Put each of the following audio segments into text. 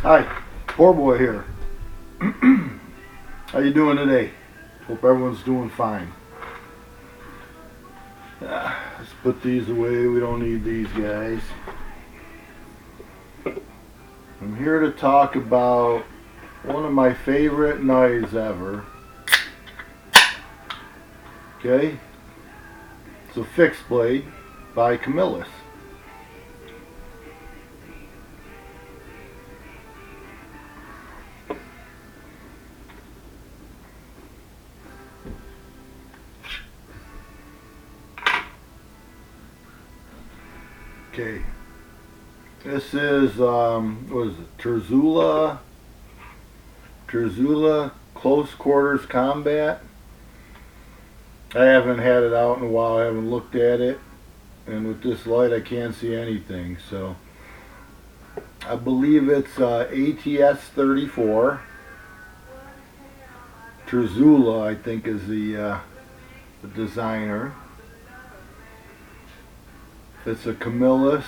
Hi, poor boy here. How you doing today? Hope everyone's doing fine. Let's put these away. We don't need these guys. I'm here to talk about one of my favorite knives ever. Okay? It's a fixed blade by Camillus. Okay. This is, what is it? Terzula Close Quarters Combat. I haven't had it out in a while. I haven't looked at it. And with this light, I can't see anything. So, I believe it's ATS 34. Terzula, I think, is the designer. It's a Camillus.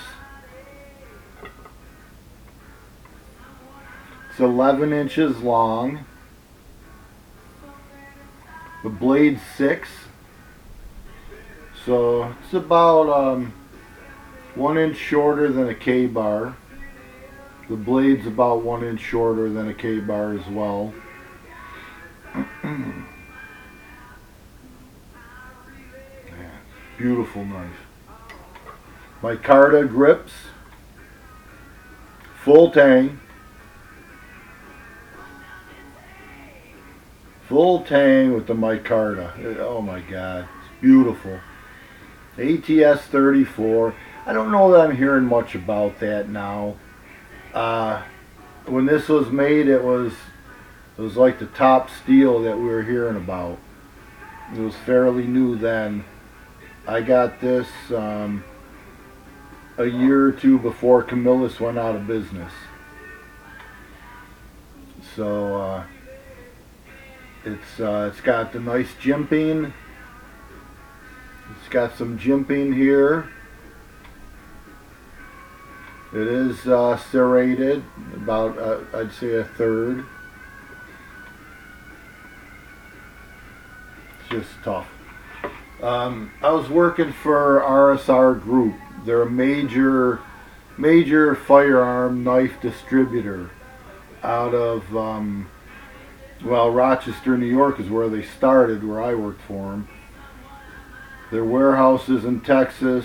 It's 11 inches long. The blade's 6. So it's about 1 inch shorter than a K-bar. The blade's about 1 inch shorter than a K-bar as well. Yeah, beautiful knife. Micarta grips. Full tang. Full tang with the micarta. Oh my God, it's beautiful. ATS 34. I don't know that I'm hearing much about that now. When this was made, it was like the top steel that we were hearing about. It was fairly new then. I got this a year or two before Camillus went out of business. So it's got the nice jimping. It's got some jimping here. It is serrated, about I'd say a third. It's just tough. I was working for RSR Group. They're a major firearm knife distributor out of Rochester, New York is where they started, where I worked for them. Their warehouse is in Texas.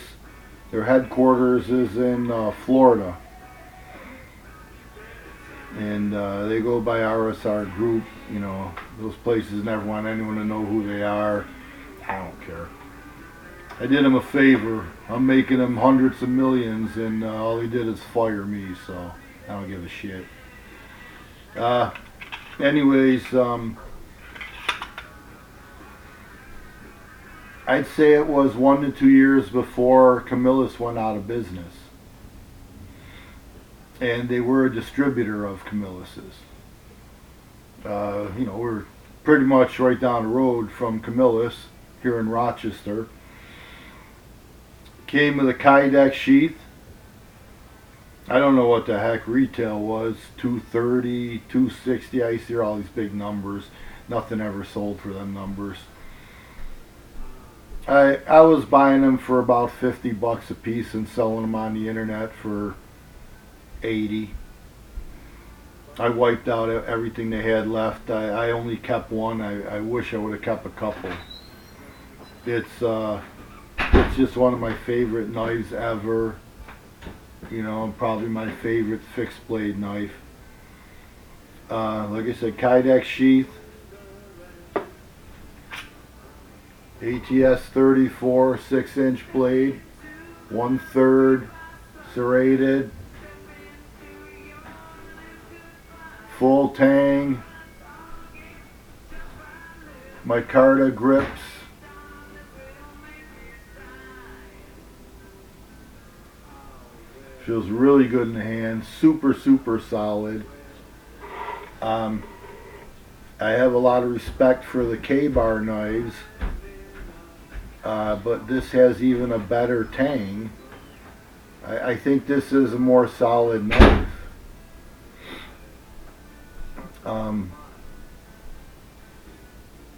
Their headquarters is in Florida. And they go by RSR Group. You know, those places never want anyone to know who they are. I don't care. I did them a favor. I'm making them hundreds of millions, and all he did is fire me, so I don't give a shit. Anyways, I'd say it was 1 to 2 years before Camillus went out of business. And they were a distributor of Camillus's. You know, we're pretty much right down the road from Camillus here in Rochester. Came with a Kydex sheath. I don't know what the heck retail was, 230, 260. I used to hear all these big numbers. Nothing ever sold for them numbers. I was buying them for about 50 bucks a piece and selling them on the internet for 80. I wiped out everything they had left. I only kept one. I wish I would have kept a couple. It's just one of my favorite knives ever. You know, probably my favorite fixed blade knife. Like I said, Kydex sheath. ATS 34 6-inch blade. 1/3 serrated. Full tang. Micarta grips. Feels really good in the hand. Super solid. I have a lot of respect for the K-bar knives, but this has even a better tang. I think this is a more solid knife.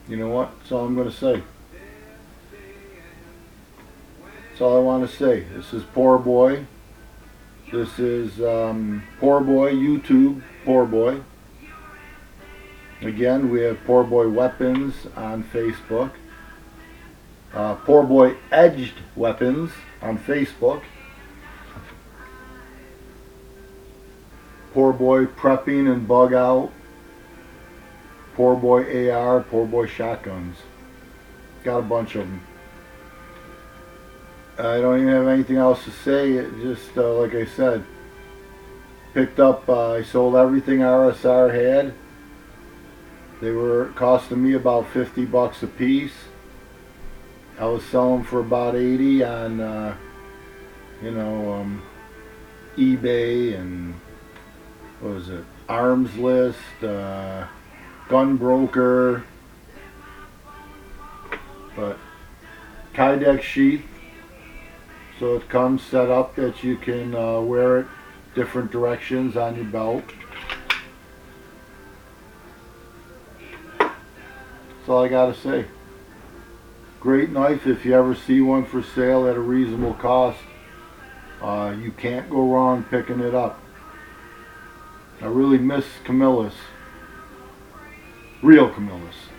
you know what? That's all I'm going to say. That's all I want to say. This is Poor Boy. This is Poor Boy YouTube. Poor Boy. Again, we have Poor Boy Weapons on Facebook. Poor Boy Edged Weapons on Facebook. Poor Boy Prepping and Bug Out. Poor Boy AR. Poor Boy Shotguns. Got a bunch of them. I don't even have anything else to say. It just like I said, picked up. I sold everything RSR had. They were costing me about 50 bucks a piece. I was selling for about 80 on, eBay and what was it? Arms List, Gun Broker, but Kydex sheath. So it comes set up that you can wear it different directions on your belt. That's all I gotta say. Great knife if you ever see one for sale at a reasonable cost. You can't go wrong picking it up. I really miss Camillus. Real Camillus.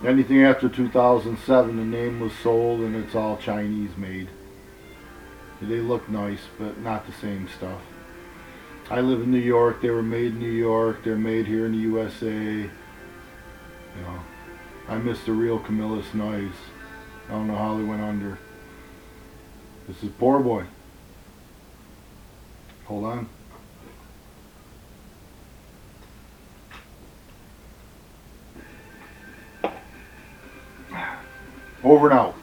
Anything after 2007, the name was sold and it's all Chinese made. They look nice, but not the same stuff. I live in New York. They were made in New York. They're made here in the USA. You know, I miss the real Camillus knives. I don't know how they went under. This is Poor Boy. Hold on. Over and out.